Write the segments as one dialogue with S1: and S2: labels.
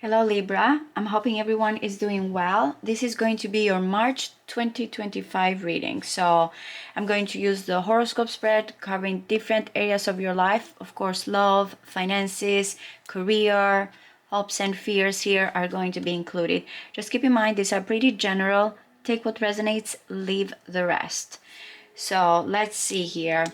S1: Hello Libra, I'm hoping everyone is doing well. This is going to be your March 2025 reading. So I'm going to use the horoscope spread covering different areas of your life. Of course, love, finances, career, hopes and fears here are going to be included. Just keep in mind these are pretty general. Take what resonates, leave the rest. So let's see here.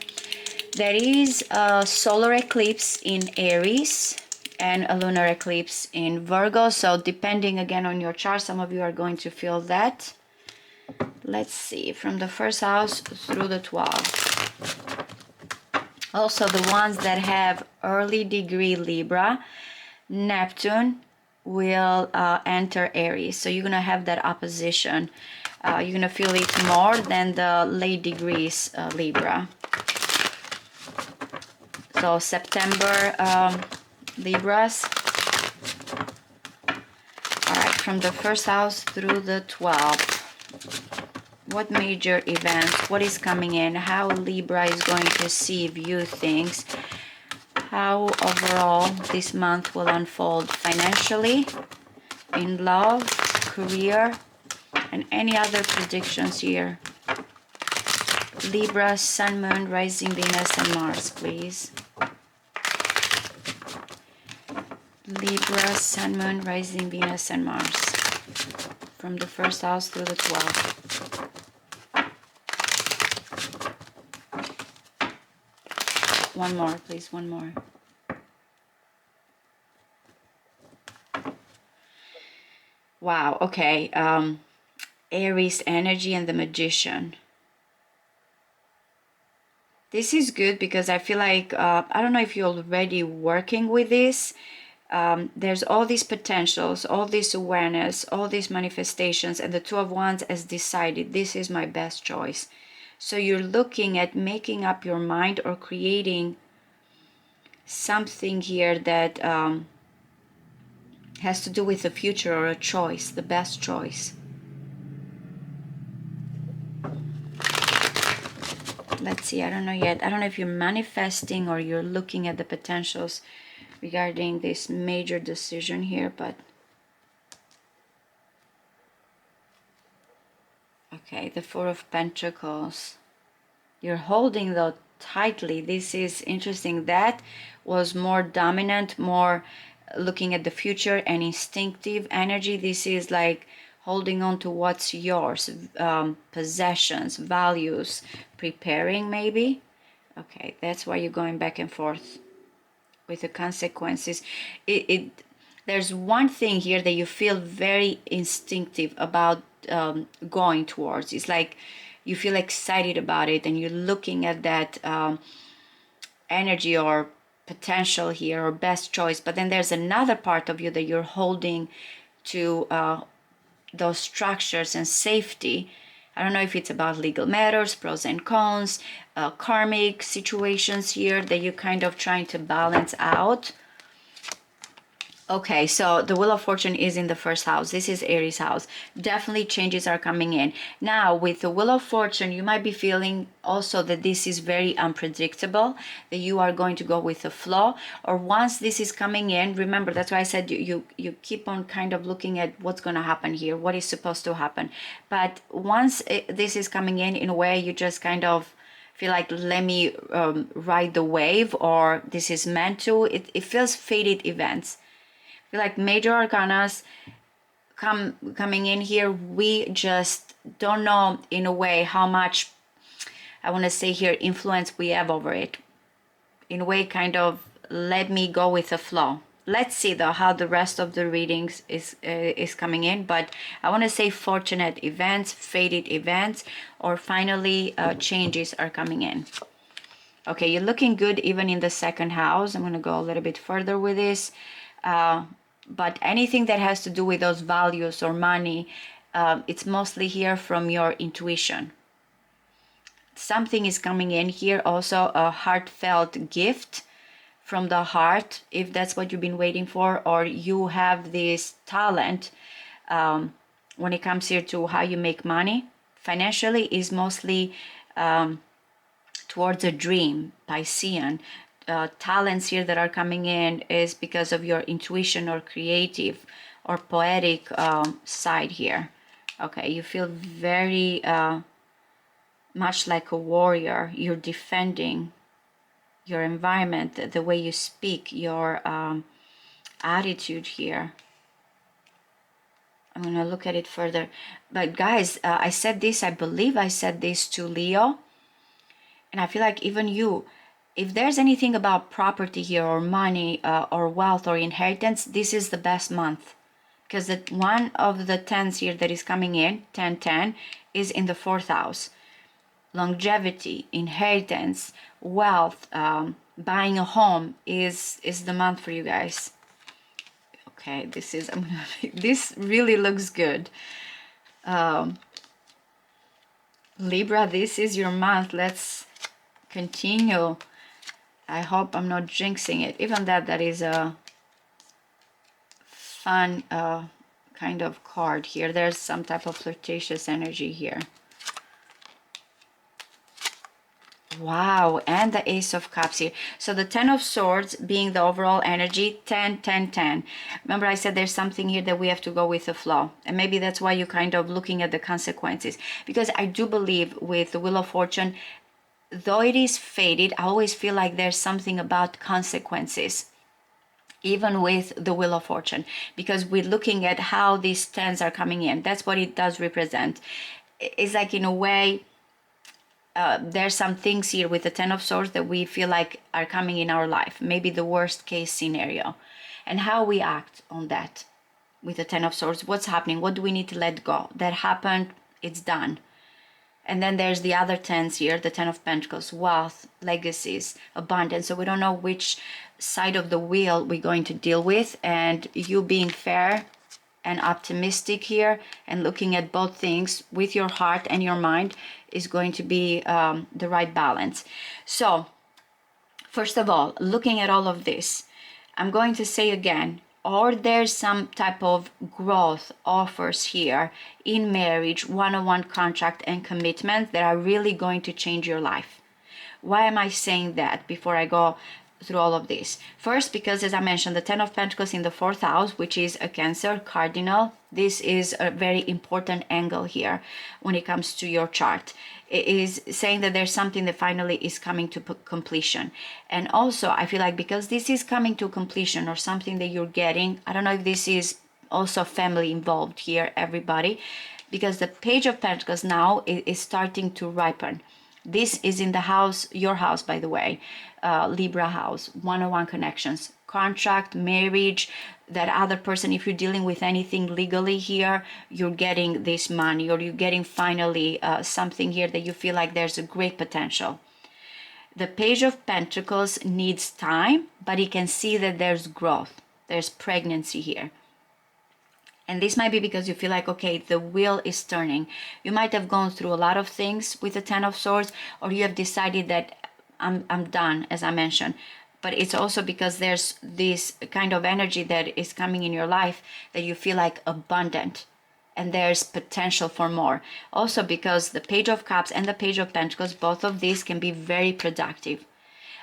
S1: There is a solar eclipse in Aries and a lunar eclipse in Virgo. So depending again on your chart, some of you are going to feel that. Let's see, from the first house through the 12th. Also, the ones that have early degree Libra, Neptune will enter Aries. So you're going to have that opposition. You're going to feel it more than the late degrees Libra. So September, Libras. All right, from the first house through the 12th. What major events, what is coming in, how Libra is going to see, view things, how overall this month will unfold financially, in love, career, and any other predictions here. Libra, Sun, Moon, Rising, Venus, and Mars, please. Libra, Sun, Moon, Rising, Venus, and Mars. From the first house through the 12th. One more, please, one more. Wow, okay. Aries energy and the Magician. This is good because I feel like, I don't know if you're already working with this. There's all these potentials, all this awareness, all these manifestations, and the Two of Wands has decided this is my best choice. So you're looking at making up your mind or creating something here that has to do with the future or a choice, the best choice. Let's see, I don't know yet. I don't know if you're manifesting or you're looking at the potentials regarding this major decision here, but okay, the Four of Pentacles. You're holding though tightly. This is interesting. That was more dominant, more looking at the future and instinctive energy. This is like holding on to what's yours, possessions, values, preparing maybe. Okay, that's why you're going back and forth with the consequences. There's one thing here that you feel very instinctive about going towards. It's like you feel excited about it and you're looking at that energy or potential here or best choice, but then there's another part of you that you're holding to those structures and safety. I don't know if it's about legal matters, pros and cons, karmic situations here that you're kind of trying to balance out. Okay, so the Wheel of Fortune is in the first house. This is Aries house. Definitely changes are coming in. Now, with the Wheel of Fortune, you might be feeling also that this is very unpredictable, that you are going to go with the flow. Or once this is coming in, remember, that's why I said you keep on kind of looking at what's going to happen here, what is supposed to happen. But once this is coming in a way, you just kind of feel like, let me ride the wave, or this is meant to. It feels fated events. Like major arcanas coming in here, we just don't know in a way how much, I want to say here, influence we have over it. In a way, kind of let me go with the flow. Let's see though how the rest of the readings is coming in, but I want to say fortunate events, fated events, or finally changes are coming in. Okay, you're looking good even in the second house. I'm going to go a little bit further with this. But anything that has to do with those values or money, it's mostly here from your intuition. Something is coming in here, also a heartfelt gift from the heart, if that's what you've been waiting for, or you have this talent when it comes here to how you make money. Financially is mostly towards a dream, Piscean, talents here that are coming in is because of your intuition or creative or poetic side here. Okay, you feel very much like a warrior. You're defending your environment, the way you speak, your attitude here. I'm gonna look at it further. But guys, I said this, I believe I said this to Leo, and I feel like even you, if there's anything about property here or money or wealth or inheritance, this is the best month. Because one of the tens here that is coming in, 10-10, is in the 4th house. Longevity, inheritance, wealth, buying a home is the month for you guys. Okay, this really looks good. Libra, this is your month. Let's continue. I hope I'm not jinxing it. Even that is a fun kind of card here. There's some type of flirtatious energy here. Wow, and the Ace of Cups here. So the 10 of Swords being the overall energy, 10, 10, 10. Remember I said there's something here that we have to go with the flow. And maybe that's why you're kind of looking at the consequences. Because I do believe with the Wheel of Fortune, though it is faded, I always feel like there's something about consequences. Even with the Wheel of Fortune. Because we're looking at how these tens are coming in. That's what it does represent. It's like in a way, there's some things here with the 10 of Swords that we feel like are coming in our life, maybe the worst case scenario, and how we act on that with the 10 of Swords. What's happening? What do we need to let go? That happened, it's done. And then there's the other tens here, the 10 of Pentacles, wealth, legacies, abundance. So we don't know which side of the wheel we're going to deal with, and you being fair and optimistic here and looking at both things with your heart and your mind is going to be the right balance. So first of all, looking at all of this, I'm going to say again, or there's some type of growth offers here in marriage, one-on-one contract and commitment that are really going to change your life. Why am I saying that before I go through all of this? First, because as I mentioned, the 10 of Pentacles in the 4th house, which is a Cancer cardinal, this is a very important angle here when it comes to your chart. It is saying that there's something that finally is coming to completion. And also, I feel like because this is coming to completion or something that you're getting, I don't know if this is also family involved here, everybody, because the Page of Pentacles now is starting to ripen. This is in the house, your house, by the way, Libra house, one-on-one connections, contract, marriage, that other person, if you're dealing with anything legally here, you're getting this money, or you're getting finally something here that you feel like there's a great potential. The Page of Pentacles needs time, but you can see that there's growth. There's pregnancy here. And this might be because you feel like, okay, the wheel is turning. You might have gone through a lot of things with the 10 of Swords, or you have decided that I'm done, as I mentioned. But it's also because there's this kind of energy that is coming in your life that you feel like abundant and there's potential for more. Also because the Page of Cups and the Page of Pentacles, both of these can be very productive.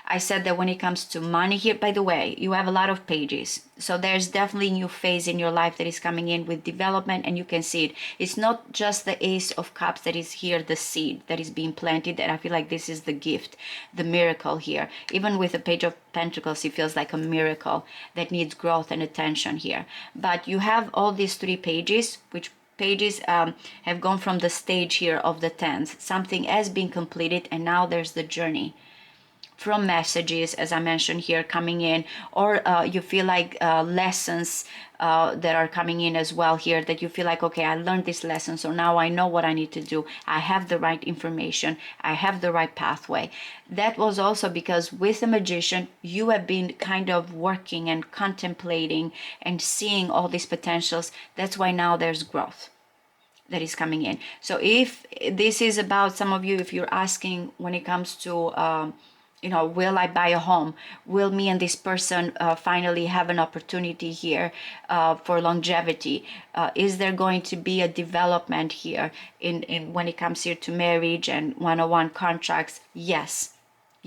S1: I said that when it comes to money here, by the way, you have a lot of pages. So there's definitely a new phase in your life that is coming in with development, and you can see it. It's not just the Ace of Cups that is here, the seed that is being planted, and I feel like this is the gift, the miracle here. Even with the Page of Pentacles, it feels like a miracle that needs growth and attention here. But you have all these 3 pages, which pages have gone from the stage here of the 10th. Something has been completed, and now there's the journey. From messages, as I mentioned here, coming in, or you feel like lessons that are coming in as well here, that you feel like, okay, I learned this lesson, so now I know what I need to do. I have the right information. I have the right pathway. That was also because with the Magician, you have been kind of working and contemplating and seeing all these potentials. That's why now there's growth that is coming in. So if this is about some of you, if you're asking when it comes to will I buy a home? Will me and this person finally have an opportunity here for longevity? Is there going to be a development here in when it comes here to marriage and one-on-one contracts? Yes.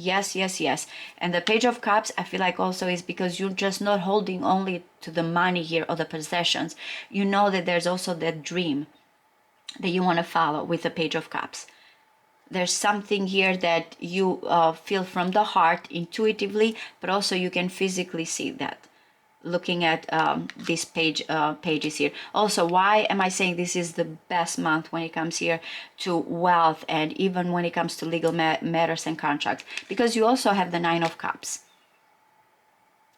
S1: Yes, yes, yes. And the Page of Cups, I feel like also is because you're just not holding only to the money here or the possessions. You know that there's also that dream that you want to follow with the Page of Cups. There's something here that you feel from the heart intuitively, but also you can physically see that looking at these pages here. Also, why am I saying this is the best month when it comes here to wealth and even when it comes to legal matters and contracts? Because you also have the Nine of Cups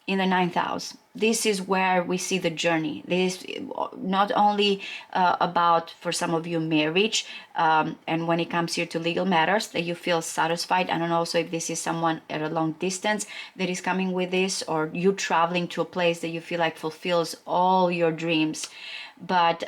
S1: in the ninth house. This is where we see the journey. This is not only about, for some of you, marriage, and when it comes here to legal matters, that you feel satisfied. I don't know also if this is someone at a long distance that is coming with this, or you traveling to a place that you feel like fulfills all your dreams. But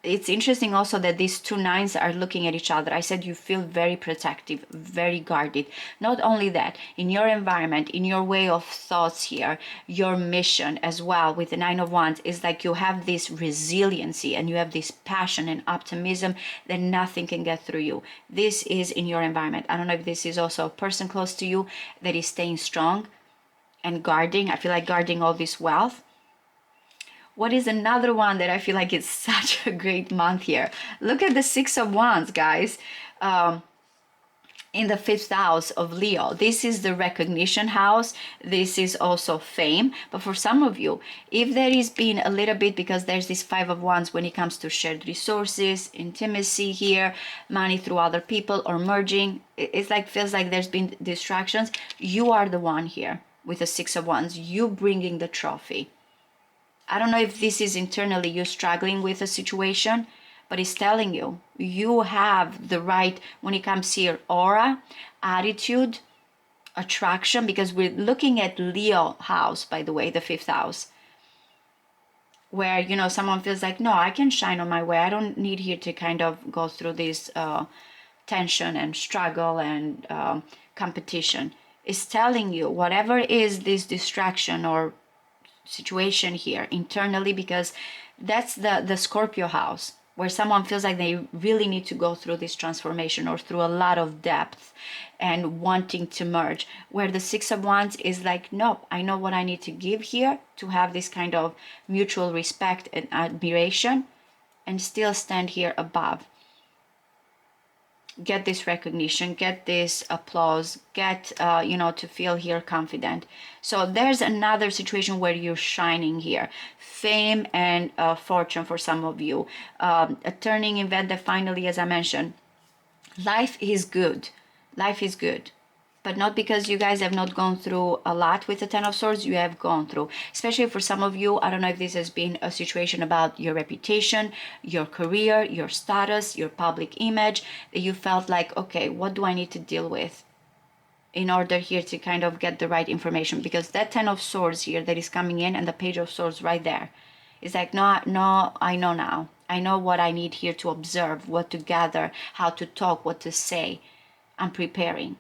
S1: it's interesting also that these two nines are looking at each other. I said you feel very protective, very guarded. Not only that, in your environment, in your way of thoughts here, your mission as well with the Nine of Wands is like you have this resiliency and you have this passion and optimism that nothing can get through you. This is in your environment. I don't know if this is also a person close to you that is staying strong and guarding. I feel like guarding all this wealth. What is another one that I feel like it's such a great month here? Look at the Six of Wands, guys. In the fifth house of Leo. This is the recognition house. This is also fame. But for some of you, if there is been a little bit, because there's this Five of Wands when it comes to shared resources, intimacy here, money through other people or merging, it's like, feels like there's been distractions. You are the one here with the Six of Wands. You bringing the trophy. I don't know if this is internally you struggling with a situation, but it's telling you, you have the right, when it comes here, aura, attitude, attraction, because we're looking at Leo house, by the way, the fifth house, where, you know, someone feels like, no, I can shine on my way. I don't need here to kind of go through this tension and struggle and competition. It's telling you, whatever is this distraction or situation here internally, because that's the Scorpio house where someone feels like they really need to go through this transformation or through a lot of depth and wanting to merge, where the Six of Wands is like, nope, I know what I need to give here to have this kind of mutual respect and admiration and still stand here above, get this recognition, get this applause, get you know, to feel here confident. So there's another situation where you're shining here, fame and fortune for some of you, a turning event that finally, as I mentioned, life is good. Life is good, but not because you guys have not gone through a lot with the Ten of Swords. You have gone through, especially for some of you. I don't know if this has been a situation about your reputation, your career, your status, your public image, that you felt like, okay, what do I need to deal with in order here to kind of get the right information? Because that Ten of Swords here that is coming in and the Page of Swords right there is like, no, I know now. I know what I need here to observe, what to gather, how to talk, what to say. I'm preparing.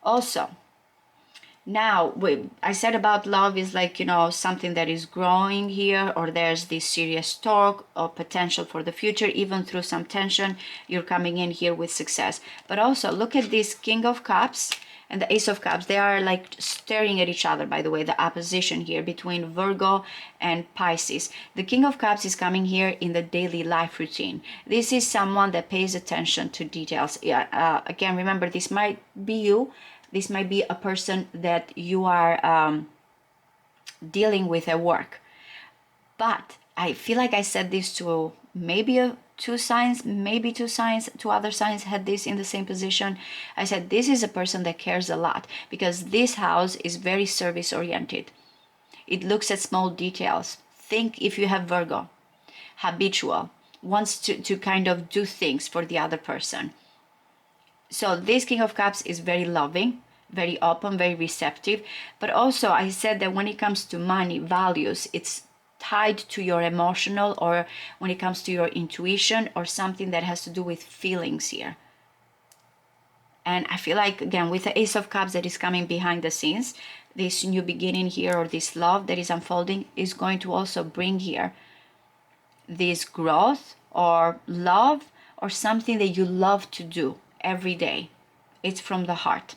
S1: Also, now I said about love is like, you know, something that is growing here, or there's this serious talk or potential for the future, even through some tension, you're coming in here with success. But also look at this King of Cups and the Ace of Cups. They are like staring at each other, by the way, the opposition here between Virgo and Pisces. The King of Cups is coming here in the daily life routine. This is someone that pays attention to details. Again, remember, this might be you. This might be a person that you are dealing with at work. But I feel like I said this to maybe two signs, two other signs had this in the same position. I said, this is a person that cares a lot, because this house is very service oriented. It looks at small details. Think if you have Virgo, habitual, wants to kind of do things for the other person. So this King of Cups is very loving, very open, very receptive. But also I said that when it comes to money, values, it's tied to your emotional, or when it comes to your intuition, or something that has to do with feelings here. And I feel like, again, with the Ace of Cups that is coming behind the scenes, this new beginning here, or this love that is unfolding, is going to also bring here this growth or love, or something that you love to do every day. It's from the heart.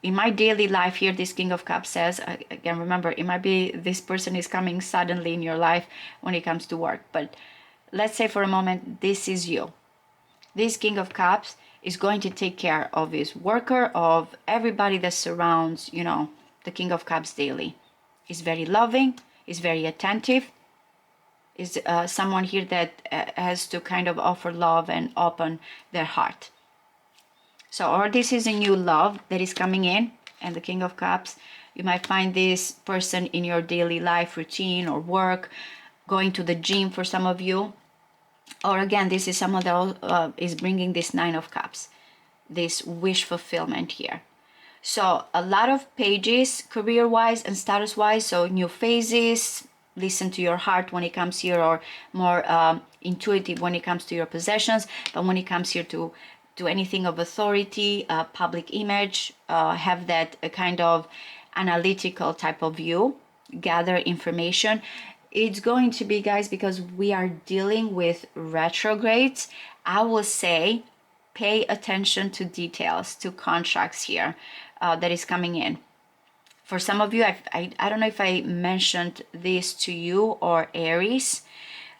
S1: in my daily life here, this King of Cups says, again, remember, it might be this person is coming suddenly in your life when it comes to work. But let's say for a moment, this is you. This King of Cups is going to take care of his worker, of everybody that surrounds, you know, the King of Cups daily. He's very loving, he's very attentive, is someone here that has to kind of offer love and open their heart. So, or this is a new love that is coming in, and the King of Cups, you might find this person in your daily life routine or work, going to the gym for some of you. Or again, this is someone that is bringing this Nine of Cups, this wish fulfillment here. So a lot of pages career-wise and status-wise, so new phases, listen to your heart when it comes here, or more intuitive when it comes to your possessions. But when it comes here to anything of authority, public image, have that kind of analytical type of view, gather information. It's going to be, guys, because we are dealing with retrogrades, I will say pay attention to details, to contracts here that is coming in. For some of you, I don't know if I mentioned this to you or Aries.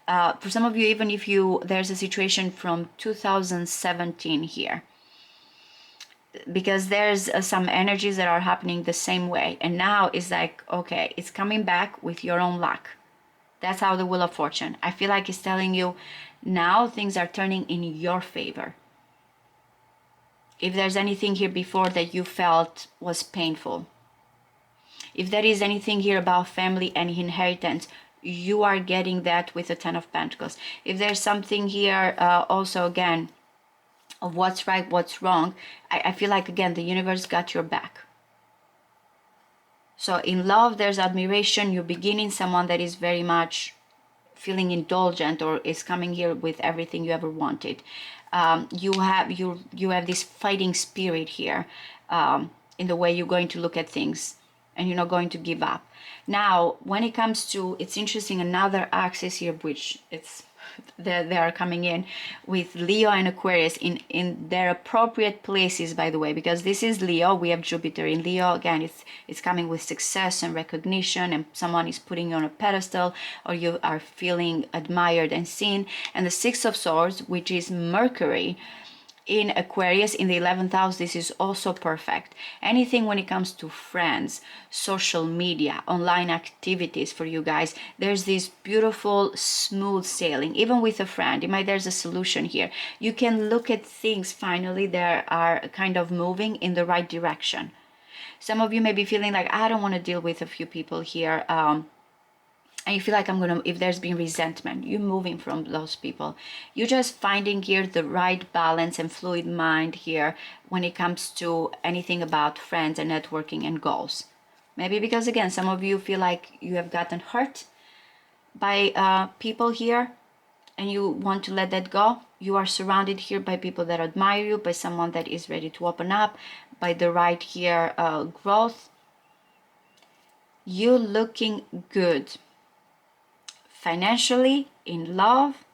S1: For some of you, even if there's a situation from 2017 here, because there's some energies that are happening the same way. And now it's like, okay, it's coming back with your own luck. That's how the Wheel of Fortune, I feel like it's telling you now things are turning in your favor. If there's anything here before that you felt was painful, if there is anything here about family and inheritance, you are getting that with the Ten of Pentacles. If there's something here also, again, of what's right, what's wrong, I feel like, again, the universe got your back. So in love, there's admiration. You're beginning someone that is very much feeling indulgent, or is coming here with everything you ever wanted. You have this fighting spirit here in the way you're going to look at things, and you're not going to give up. Now, when it comes to, it's interesting, another axis here, which they are coming in with Leo and Aquarius in their appropriate places, by the way, because this is Leo. We have Jupiter in Leo. Again, it's coming with success and recognition, and someone is putting you on a pedestal, or you are feeling admired and seen. And the Six of Swords, which is Mercury in Aquarius in the 11th house, this is also perfect. Anything when it comes to friends, social media, online activities for you guys, there's this beautiful smooth sailing. Even with a friend, there's a solution here. You can look at things finally that are kind of moving in the right direction. Some of you may be feeling like, I don't want to deal with a few people here, and you feel like if there's been resentment, you're moving from those people. You're just finding here the right balance and fluid mind here when it comes to anything about friends and networking and goals. Maybe because, again, some of you feel like you have gotten hurt by people here, and you want to let that go. You are surrounded here by people that admire you, by someone that is ready to open up, by the right here growth. You're looking good. Financially, in love,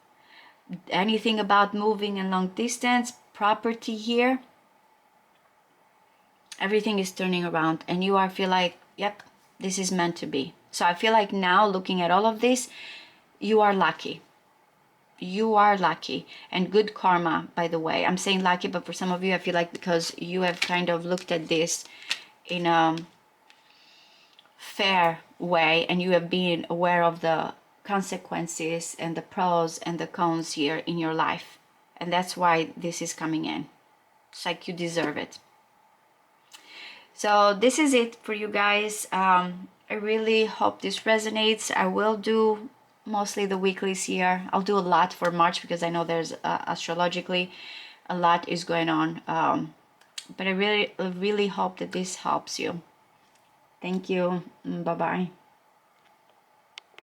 S1: anything about moving and long distance, property here, everything is turning around, and you feel like, yep, this is meant to be. So I feel like now, looking at all of this, you are lucky. You are lucky, and good karma, by the way. I'm saying lucky, but for some of you, I feel like because you have kind of looked at this in a fair way, and you have been aware of the consequences and the pros and the cons here in your life, and that's why this is coming in. It's like you deserve it. So this is it for you guys. I really hope this resonates. I will do mostly the weeklies here. I'll do a lot for March because I know there's astrologically a lot is going on, but I really hope that this helps you. Thank you. Bye bye.